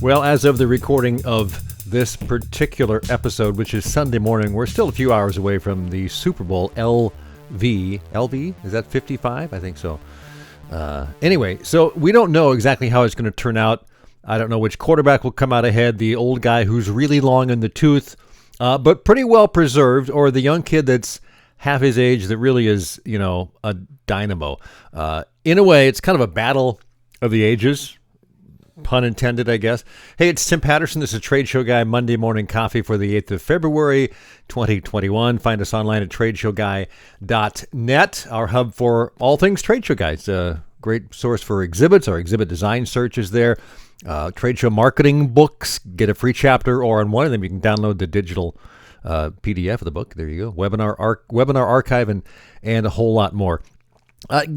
Well, as of the recording of this particular episode, which is Sunday morning, we're still a few hours away from the Super Bowl LV? Is that 55? I think so. Anyway, so we don't know exactly how it's going to turn out. I don't know which quarterback will come out ahead, the old guy who's really long in the tooth, but pretty well preserved, or the young kid that's half his age that really is, a dynamo. In a way, it's kind of a battle of the ages. Pun intended, I guess. Hey, it's Tim Patterson. This is Trade Show Guy Monday Morning Coffee for the 8th of February, 2021. Find us online at tradeshowguy.net, our hub for all things Trade Show Guy. It's a great source for exhibits. Our exhibit design search is there. Trade show marketing books. Get a free chapter, or on one of them, you can download the digital PDF of the book. There you go. Webinar archive and a whole lot more.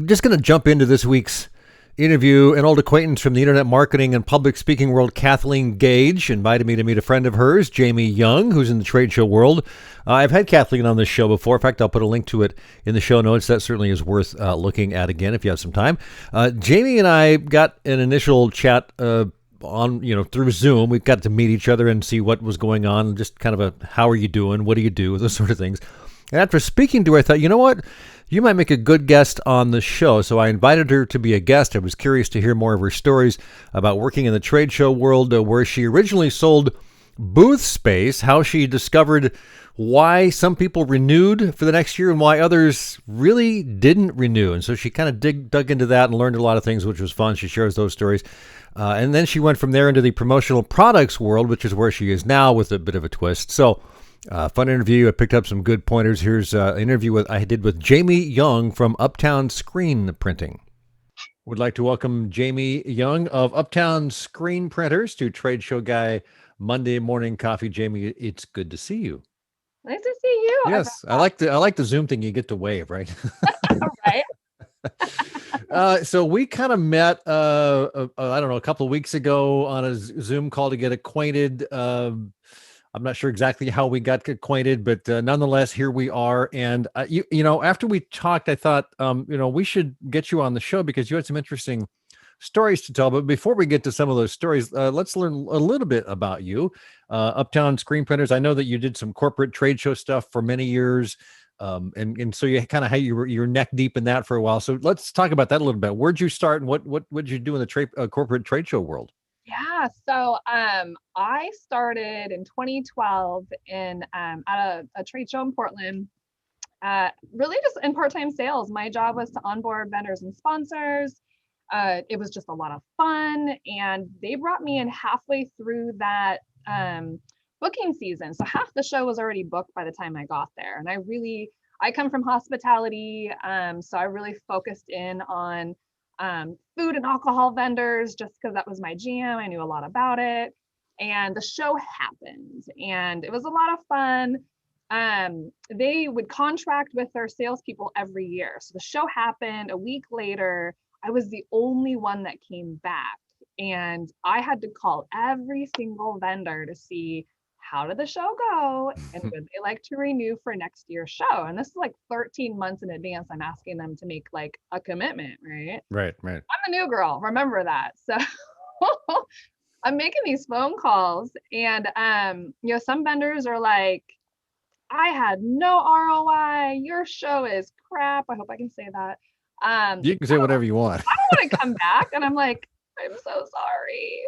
Just going to jump into this week's interview. An old acquaintance from the internet marketing and public speaking world, Kathleen Gage, invited me to meet a friend of hers, Jamie Young, who's in the trade show world. I've had Kathleen on this show before. In fact, I'll put a link to it in the show notes. That certainly is worth looking at again if you have some time. Jamie and I got an initial chat through Zoom. We got to meet each other and see what was going on, just kind of a how are you doing, what do you do, those sort of things. And after speaking to her, I thought, you know what? You might make a good guest on the show. So I invited her to be a guest. I was curious to hear more of her stories about working in the trade show world, where she originally sold booth space, how she discovered why some people renewed for the next year and why others really didn't renew. And so she kind of dug into that and learned a lot of things, which was fun. She shares those stories. And then she went from there into the promotional products world, which is where she is now with a bit of a twist. So fun interview. I picked up some good pointers. Here's an interview I did with Jamie Young from Uptown Screen Printing. Would like to welcome Jamie Young of Uptown Screen Printers to Trade Show Guy Monday Morning Coffee. Jamie, it's good to see you. Nice to see you. Yes, I like the Zoom thing. You get to wave, right? Right. So we kind of met, I don't know, a couple of weeks ago on a Zoom call to get acquainted. I'm not sure exactly how we got acquainted, but nonetheless, here we are. And, after we talked, I thought, we should get you on the show because you had some interesting stories to tell. But before we get to some of those stories, let's learn a little bit about you. Uptown Screen Printers. I know that you did some corporate trade show stuff for many years. And so you kind of had you're neck deep in that for a while. So let's talk about that a little bit. Where'd you start and what did you do in the corporate trade show world? Yeah. So I started in 2012 at a trade show in Portland, really just in part-time sales. My job was to onboard vendors and sponsors. It was just a lot of fun. And they brought me in halfway through that booking season. So half the show was already booked by the time I got there. And I come from hospitality. So I really focused in on food and alcohol vendors just because that was my jam. I knew a lot about it. And the show happened and it was a lot of fun. They would contract with their salespeople every year. So the show happened. A week later, I was the only one that came back. And I had to call every single vendor to see how did the show go and would they like to renew for next year's show. And this is like 13 months in advance. I'm asking them to make like a commitment, right? Right. I'm the new girl. Remember that. So I'm making these phone calls and, some vendors are like, I had no ROI. Your show is crap. I hope I can say that. You can say whatever you want. I don't want to come back. And I'm like, I'm so sorry.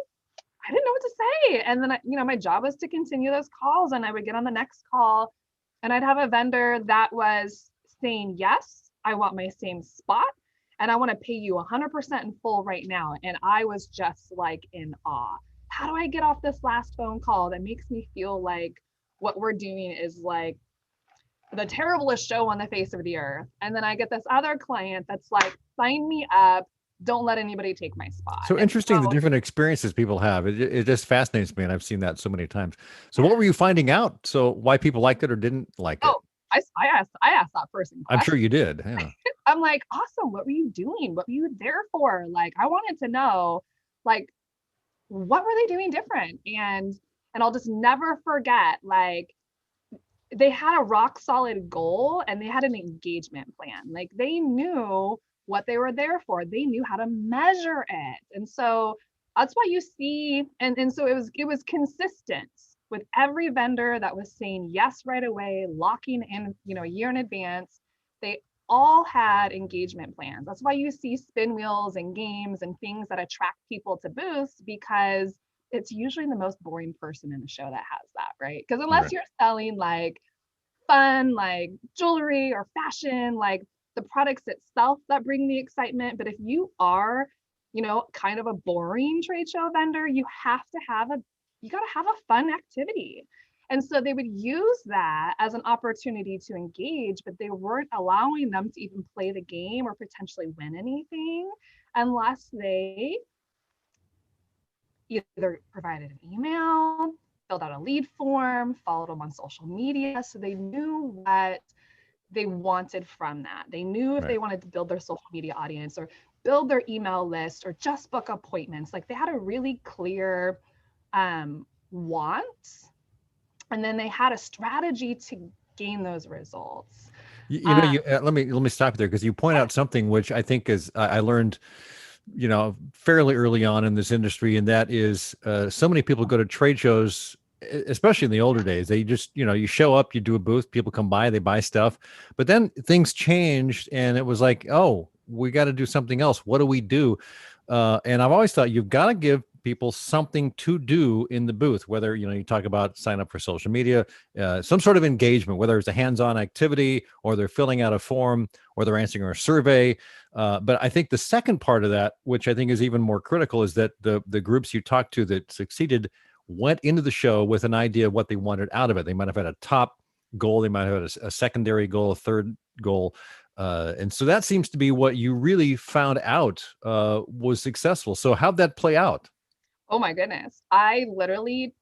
I didn't know what to say. And then, my job was to continue those calls and I would get on the next call and I'd have a vendor that was saying, yes, I want my same spot and I want to pay you 100% in full right now. And I was just like in awe. How do I get off this last phone call that makes me feel like what we're doing is like the terriblest show on the face of the earth? And then I get this other client that's like, sign me up. Don't let anybody take my spot. So interesting, the different experiences people have. It just fascinates me, and I've seen that so many times. So what were you finding out? So why people liked it or didn't like it? I asked that person. I'm sure you did. Yeah. I'm like, awesome. What were you doing? What were you there for? Like, I wanted to know, like, what were they doing different? And I'll just never forget, like, they had a rock solid goal and they had an engagement plan. Like, they knew what they were there for. They knew how to measure it. And so that's why you see, and so it was consistent with every vendor that was saying yes right away, locking in, a year in advance. They all had engagement plans. That's why you see spin wheels and games and things that attract people to booths, because it's usually the most boring person in the show that has that, right? Because unless you're selling like fun, like jewelry or fashion, like the products itself that bring the excitement. But if you are, kind of a boring trade show vendor, you got to have a fun activity. And so they would use that as an opportunity to engage, but they weren't allowing them to even play the game or potentially win anything unless they either provided an email, filled out a lead form, followed them on social media. So they knew what they wanted from that. They knew if they wanted to build their social media audience or build their email list or just book appointments. Like they had a really clear want, and then they had a strategy to gain those results. Let me stop there, because you point out something which I think is I learned fairly early on in this industry, and that is so many people go to trade shows, especially in the older days. They just, you show up, you do a booth, people come by, they buy stuff, but then things changed, and it was like, oh, we got to do something else. What do we do? And I've always thought you've got to give people something to do in the booth, whether, you talk about sign up for social media, some sort of engagement, whether it's a hands-on activity or they're filling out a form or they're answering a survey. But I think the second part of that, which I think is even more critical, is that the groups you talked to that succeeded went into the show with an idea of what they wanted out of it. They might have had a top goal, they might have had a secondary goal, a third goal. And so that seems to be what you really found out was successful. So how'd that play out? Oh my goodness. I literally,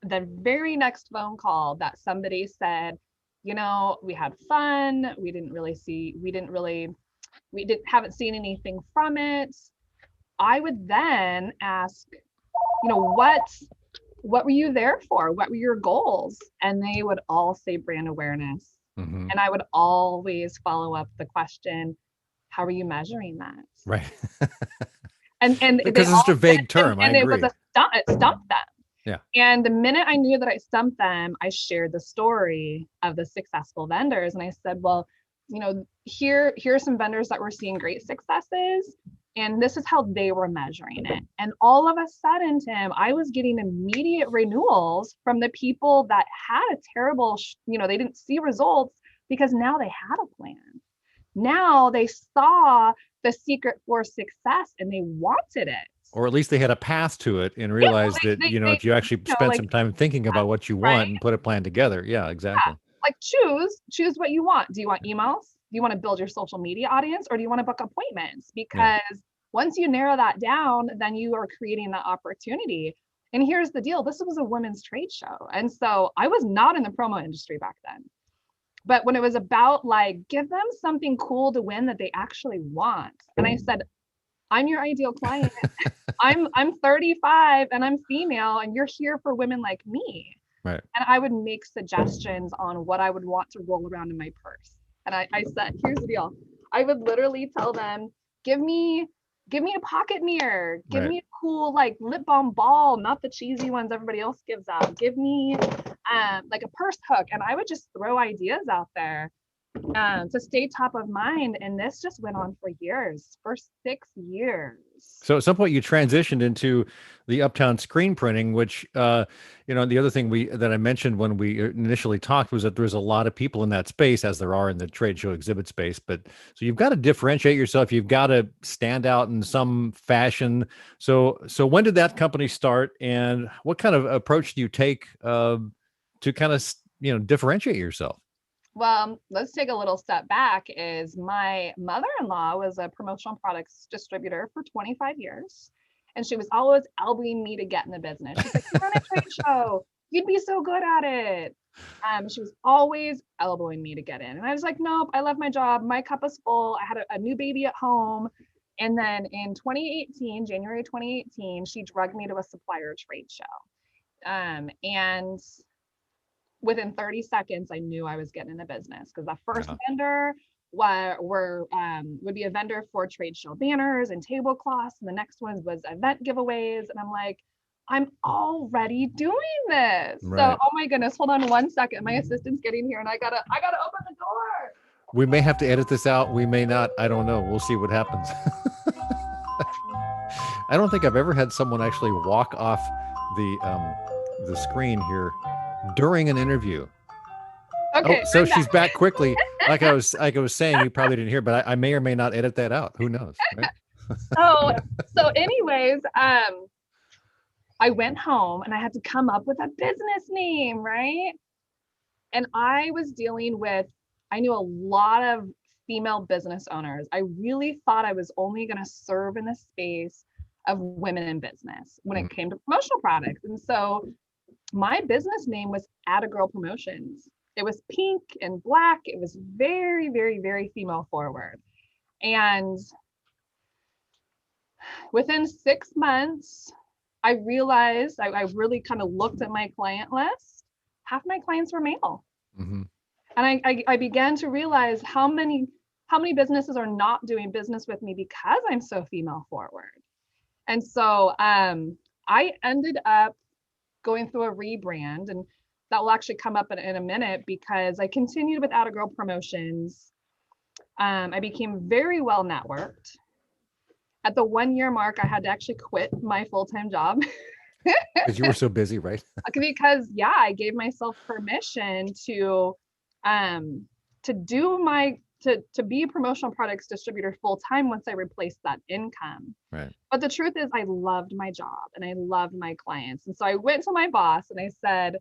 the very next phone call that somebody said, we had fun. Haven't seen anything from it. I would then ask, what were you there for? What were your goals? And they would all say brand awareness. Mm-hmm. And I would always follow up the question, how are you measuring that? Right. And because it's a vague term. I agree. It stumped them. Yeah. And the minute I knew that I stumped them, I shared the story of the successful vendors. And I said, well, here are some vendors that were seeing great successes. And this is how they were measuring it. And all of a sudden, Tim, I was getting immediate renewals from the people that had a terrible, they didn't see results, because now they had a plan. Now they saw the secret for success and they wanted it. Or at least they had a path to it and realized that, if you actually spend some time thinking about what you want and put a plan together. Yeah, exactly. Yeah. Like choose what you want. Do you want emails? Do you want to build your social media audience, or do you want to book appointments? Because once you narrow that down, then you are creating that opportunity. And here's the deal. This was a women's trade show. And so I was not in the promo industry back then. But when it was about give them something cool to win that they actually want. And I said, I'm your ideal client. I'm 35 and I'm female, and you're here for women like me. Right. And I would make suggestions on what I would want to roll around in my purse. And I said, here's the deal. I would literally tell them, give me a pocket mirror, give me a cool lip balm ball, not the cheesy ones everybody else gives out. Give me a purse hook. And I would just throw ideas out there to stay top of mind. And this just went on for years, for 6 years. So at some point you transitioned into the Uptown screen printing, which, the other thing that I mentioned when we initially talked was that there's a lot of people in that space, as there are in the trade show exhibit space. But so you've got to differentiate yourself. You've got to stand out in some fashion. So when did that company start, and what kind of approach do you take to kind of, differentiate yourself? Well, let's take a little step back. Is my mother-in-law was a promotional products distributor for 25 years. And she was always elbowing me to get in the business. She's like, you're on a trade show. You'd be so good at it. She was always elbowing me to get in. And I was like, nope, I love my job. My cup is full. I had a new baby at home. And then in January 2018, she drugged me to a supplier trade show. And within 30 seconds, I knew I was getting in the business, because the first vendor would be a vendor for trade show banners and tablecloths, and the next one was event giveaways. And I'm like, I'm already doing this. So, Right. oh my goodness, hold on one second. My assistant's getting here, and I gotta open the door. We may have to edit this out. We may not. I don't know. We'll see what happens. I don't think I've ever had someone actually walk off the screen here during an interview. Okay. Oh, so she's back quickly. Like I was saying, you probably didn't hear, but I may or may not edit that out. Who knows? Right? So anyways, I went home and I had to come up with a business name, right? And I was dealing with, I knew a lot of female business owners. I really thought I was only going to serve in the space of women in business when it came to promotional products. And so my business name was Atta Girl Promotions. It was pink and black. It was very, very, very female forward. And within 6 months, I realized I really kind of looked at my client list. Half my clients were male. Mm-hmm. And I began to realize how many businesses are not doing business with me because I'm so female forward. And so I ended up going through a rebrand, and that will actually come up in a minute, because I continued with Atta Girl Promotions. I became very well networked. At the 1 year mark, I had to actually quit my full-time job. Because you were so busy, right? Because yeah, I gave myself permission to be a promotional products distributor full-time once I replaced that income. Right. But the truth is, I loved my job and I loved my clients. And so I went to my boss and I said,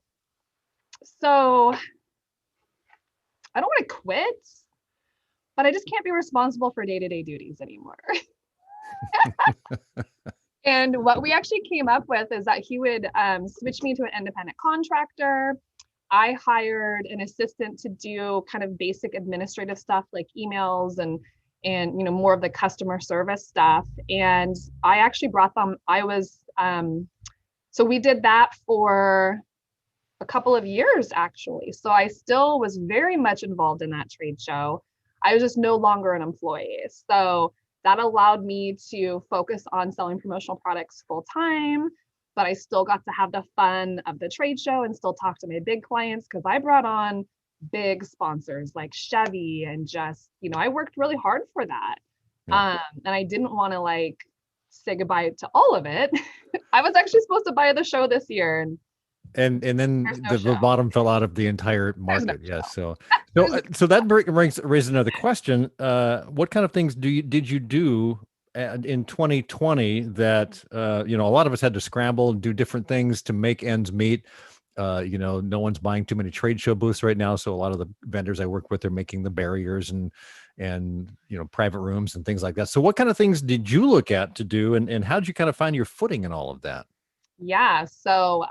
so I don't want to quit, but I just can't be responsible for day-to-day duties anymore. And what we actually came up with is that he would switch me to an independent contractor. I hired an assistant to do kind of basic administrative stuff like emails and more of the customer service stuff. And I actually brought them. So we did that for a couple of years, actually. So I still was very much involved in that trade show. I was just no longer an employee. So that allowed me to focus on selling promotional products full time, but I still got to have the fun of the trade show and still talk to my big clients, because I brought on big sponsors like Chevy, and just, I worked really hard for that. Yeah. And I didn't want to say goodbye to all of it. I was actually supposed to buy the show this year, and then the bottom fell out of the entire market. Yes. So that raises another question. What kind of things did you do in 2020 that, a lot of us had to scramble and do different things to make ends meet? No one's buying too many trade show booths right now. So a lot of the vendors I work with are making the barriers and private rooms and things like that. So what kind of things did you look at to do, and how did you kind of find your footing in all of that? Yeah. So,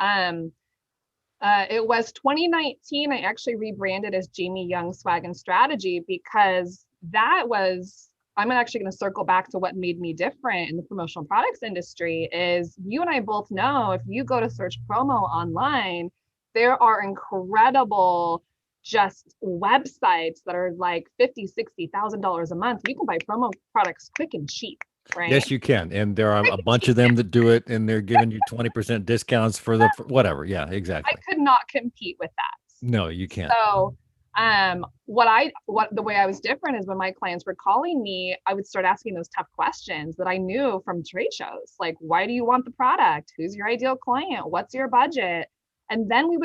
it was 2019. I actually rebranded as Jamie Young Swag and Strategy, because I'm actually going to circle back to what made me different in the promotional products industry. Is you and I both know, if you go to search promo online, there are incredible just websites that are like $50,000-$60,000 a month. You can buy promo products quick and cheap. Right? Yes, you can. And there are a bunch of them that do it, and they're giving you 20% discounts for whatever. Yeah, exactly. I could not compete with that. No, you can't. So, the way I was different is when my clients were calling me, I would start asking those tough questions that I knew from trade shows. Like, why do you want the product? Who's your ideal client? What's your budget? And then we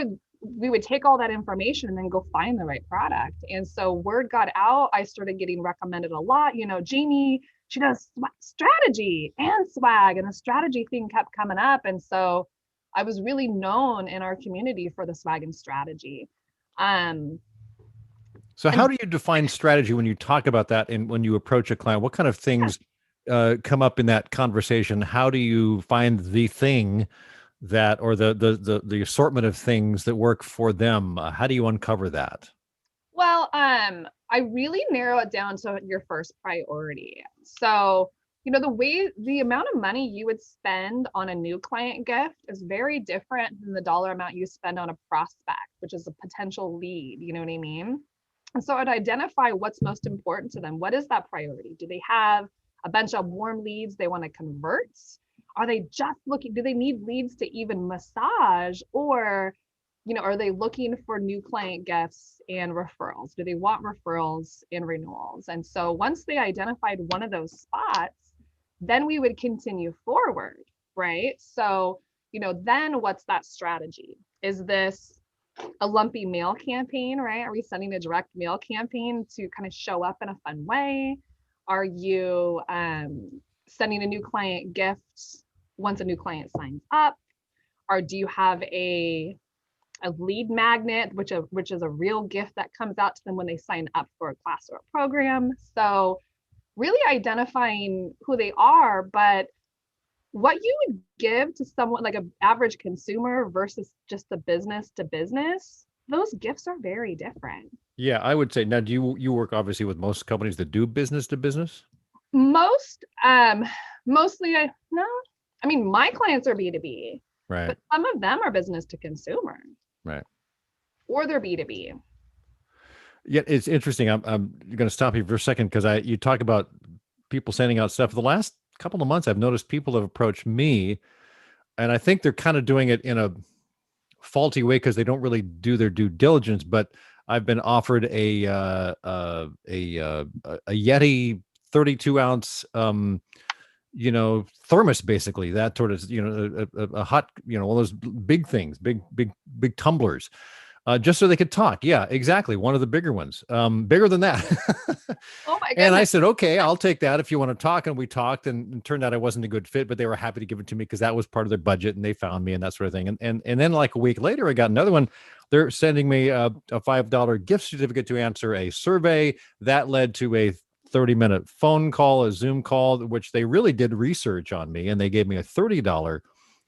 would take all that information and then go find the right product. And so word got out. I started getting recommended a lot. Jamie, she does strategy and swag, and the strategy thing kept coming up. And so I was really known in our community for the swag and strategy. So how do you define strategy when you talk about that, and when you approach a client? What kind of things come up in that conversation? How do you find the thing that, or the assortment of things that work for them? How do you uncover that? Well, I really narrow it down to your first priority. So, the amount of money you would spend on a new client gift is very different than the dollar amount you spend on a prospect, which is a potential lead. You know what I mean? And so I'd identify what's most important to them. What is that priority? Do they have a bunch of warm leads they want to convert? Are they just looking, do they need leads to even massage? Or, are they looking for new client gifts and referrals? Do they want referrals and renewals? And so once they identified one of those spots, then we would continue forward, right? So, then what's that strategy? Is this a lumpy mail campaign, right? Are we sending a direct mail campaign to kind of show up in a fun way? Are you sending a new client gift once a new client signs up? Or do you have a lead magnet, which is a real gift that comes out to them when they sign up for a class or a program? So really identifying who they are, but what you would give to someone like an average consumer versus just the business to business, those gifts are very different. Yeah, I would say. Now, do you work obviously with most companies that do business to business? Most, mostly, no. I mean, my clients are B2B, Right. but some of them are business to consumer, Right. or they're B2B. Yeah, it's interesting. I'm going to stop you for a second because you talk about people sending out stuff. The last couple of months, I've noticed people have approached me, and I think they're kind of doing it in a faulty way because they don't really do their due diligence. But I've been offered a Yeti 32-ounce thermos, basically that sort of a hot one of those big things, big tumblers, just so they could talk. Yeah, exactly, one of the bigger ones, bigger than that. Oh my And I goodness. said, okay, I'll take that if you want to talk. And we talked, and it turned out I wasn't a good fit, but they were happy to give it to me because that was part of their budget, and they found me and that sort of thing. And then like a week later, I got another one. They're sending me a $5 gift certificate to answer a survey that led to a 30-minute phone call, a Zoom call, which they really did research on me, and they gave me a $30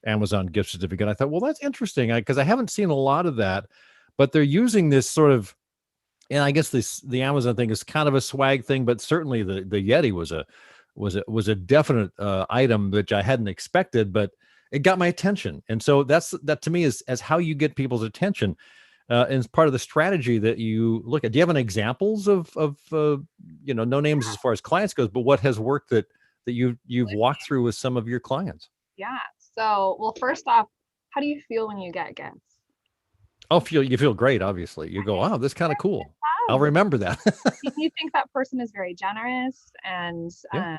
Amazon gift certificate. I thought, well, that's interesting because I haven't seen a lot of that, but they're using this sort of, and I guess the Amazon thing is kind of a swag thing, but certainly the Yeti was a definite item which I hadn't expected, but it got my attention, and so that to me is as how you get people's attention. And it's part of the strategy that you look at. Do you have any examples of no names as far as clients goes, but what has worked that you've walked through with some of your clients? Yeah. So, well, first off, how do you feel when you get gifts? Oh, you feel great. Obviously, you go, wow, this is kind of cool. I'll Wow. remember that. You think that person is very generous, and Yeah,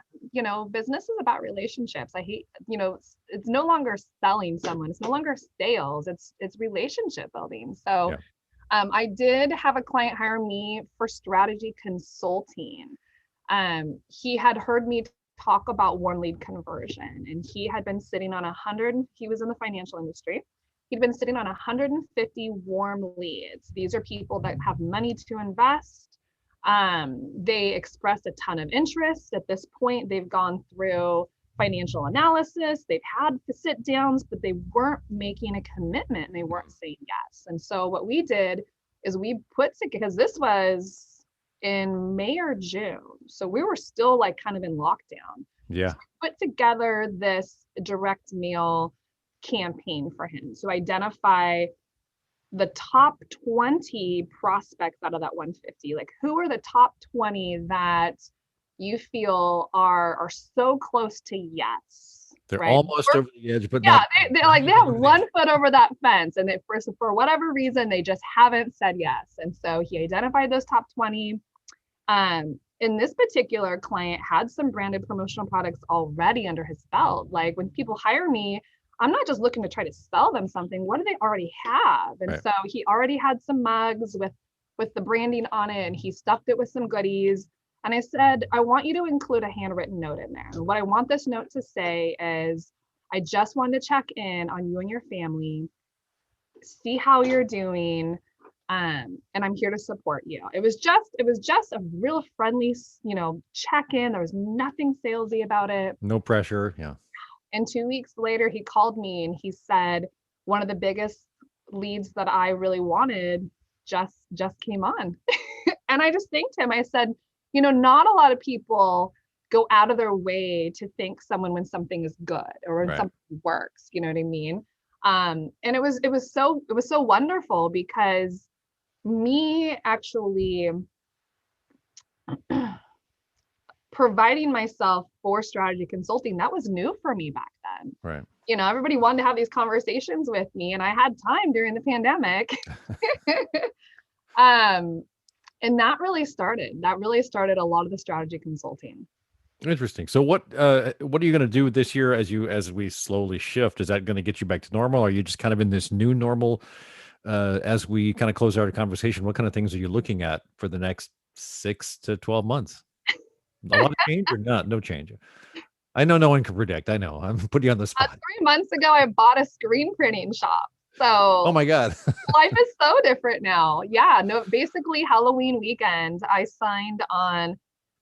business is about relationships. I hate, it's no longer selling someone, it's no longer sales, it's relationship building. So yeah. I did have a client hire me for strategy consulting. He had heard me talk about warm lead conversion, and he had been sitting on 100. He was in the financial industry. He'd been sitting on 150 warm leads. These are people that have money to invest. They expressed a ton of interest. At this point, they've gone through financial analysis. They've had the sit downs, but they weren't making a commitment and they weren't saying yes. And so what we did is we put together, because this was in May or June. So we were still like kind of in lockdown. Yeah. So we put together this direct mail campaign for him to identify the top 20 prospects out of that 150. Like, who are the top 20 that you feel are so close to yes, They're right? almost over the edge, but Yeah, not. they have one foot over that fence, and for whatever reason they just haven't said yes. And so he identified those top 20. In this particular client had some branded promotional products already under his belt. Like, when people hire me, I'm not just looking to try to sell them something. What do they already have? And Right. so he already had some mugs with the branding on it, and he stuffed it with some goodies. And I said, I want you to include a handwritten note in there. And what I want this note to say is, I just wanted to check in on you and your family, see how you're doing, and I'm here to support you. It was just a real friendly, check-in. There was nothing salesy about it. No pressure. Yeah. And 2 weeks later, he called me and he said, one of the biggest leads that I really wanted just came on. And I just thanked him. I said, not a lot of people go out of their way to thank someone when something is good or when Right. something works. You know what I mean? And it was so wonderful, because me actually providing myself for strategy consulting, that was new for me back then. Right. Everybody wanted to have these conversations with me, and I had time during the pandemic. And that really started a lot of the strategy consulting. Interesting. So what are you going to do this year as we slowly shift? Is that going to get you back to normal? Or are you just kind of in this new normal as we kind of close out our conversation? What kind of things are you looking at for the next 6 to 12 months? A lot of change or not? No change. I know no one can predict. I know. I'm putting you on the spot. 3 months ago, I bought a screen printing shop. So oh my God. life is so different now. Yeah, no, basically Halloween weekend, I signed on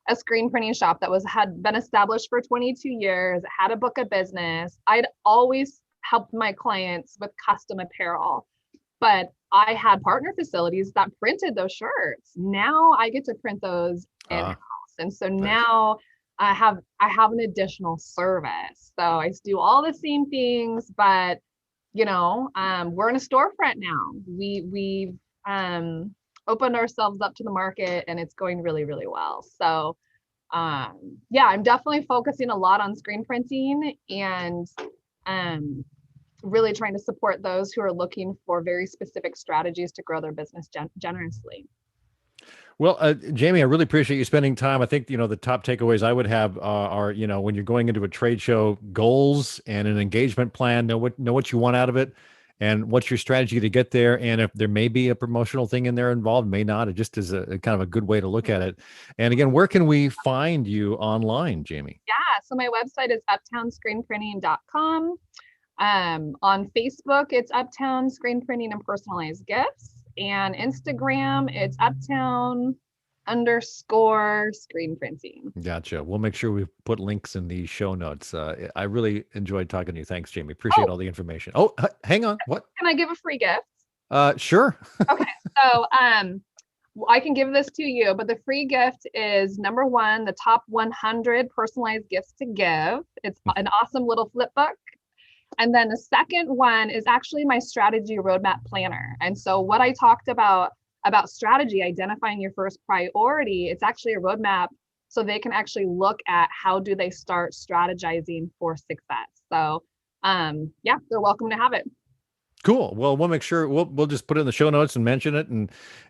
a screen printing shop that had been established for 22 years, had a book of business. I'd always helped my clients with custom apparel, but I had partner facilities that printed those shirts. Now I get to print those in-house. And so now I have an additional service. So I do all the same things, but we're in a storefront now. We've opened ourselves up to the market, and it's going really, really well. So I'm definitely focusing a lot on screen printing and really trying to support those who are looking for very specific strategies to grow their business generously. Well, Jamie, I really appreciate you spending time. I think, the top takeaways I would have are, when you're going into a trade show, goals and an engagement plan, know what you want out of it and what's your strategy to get there. And if there may be a promotional thing in there involved, may not, it just is a kind of a good way to look at it. And again, where can we find you online, Jamie? Yeah. So my website is uptownscreenprinting.com. On Facebook, it's Uptown Screen Printing and Personalized Gifts. And Instagram, it's Uptown_screen printing. Gotcha. We'll make sure we put links in the show notes. I really enjoyed talking to you. Thanks, Jamie. Appreciate all the information. Oh, hang on. What? Can I give a free gift? Sure. Okay. So I can give this to you, but the free gift is number 1, the top 100 personalized gifts to give. It's an awesome little flip book. And then the second one is actually my strategy roadmap planner. And so what I talked about strategy, identifying your first priority, it's actually a roadmap so they can actually look at how do they start strategizing for success. So they're welcome to have it. Cool. Well, we'll make sure we'll just put it in the show notes and mention it,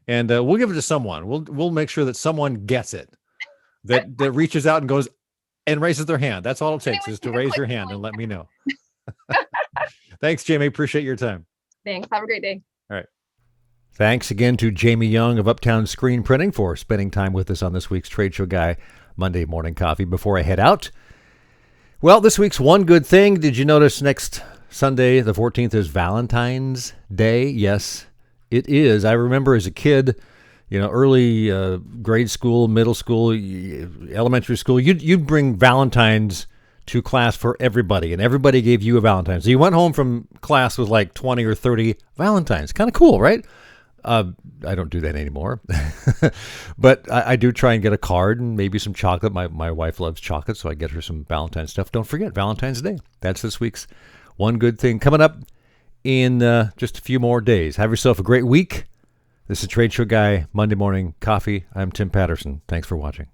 and we'll give it to someone. We'll make sure that someone gets it, that reaches out and goes and raises their hand. That's all it takes is to raise your hand and let me know. Thanks, Jamie. Appreciate your time. Thanks. Have a great day. All right. Thanks again to Jamie Young of Uptown Screen Printing for spending time with us on this week's Trade Show Guy Monday Morning Coffee. Before I head out, well, this week's one good thing. Did you notice next Sunday, the 14th, is Valentine's Day? Yes, it is. I remember as a kid, early grade school, middle school, elementary school, you'd bring Valentine's to class for everybody, and everybody gave you a Valentine's. So you went home from class with like 20 or 30 Valentines. Kind of cool, right? I don't do that anymore. But I do try and get a card and maybe some chocolate. My wife loves chocolate, so I get her some Valentine's stuff. Don't forget, Valentine's Day. That's this week's one good thing. Coming up in just a few more days. Have yourself a great week. This is Trade Show Guy Monday Morning Coffee. I'm Tim Patterson. Thanks for watching.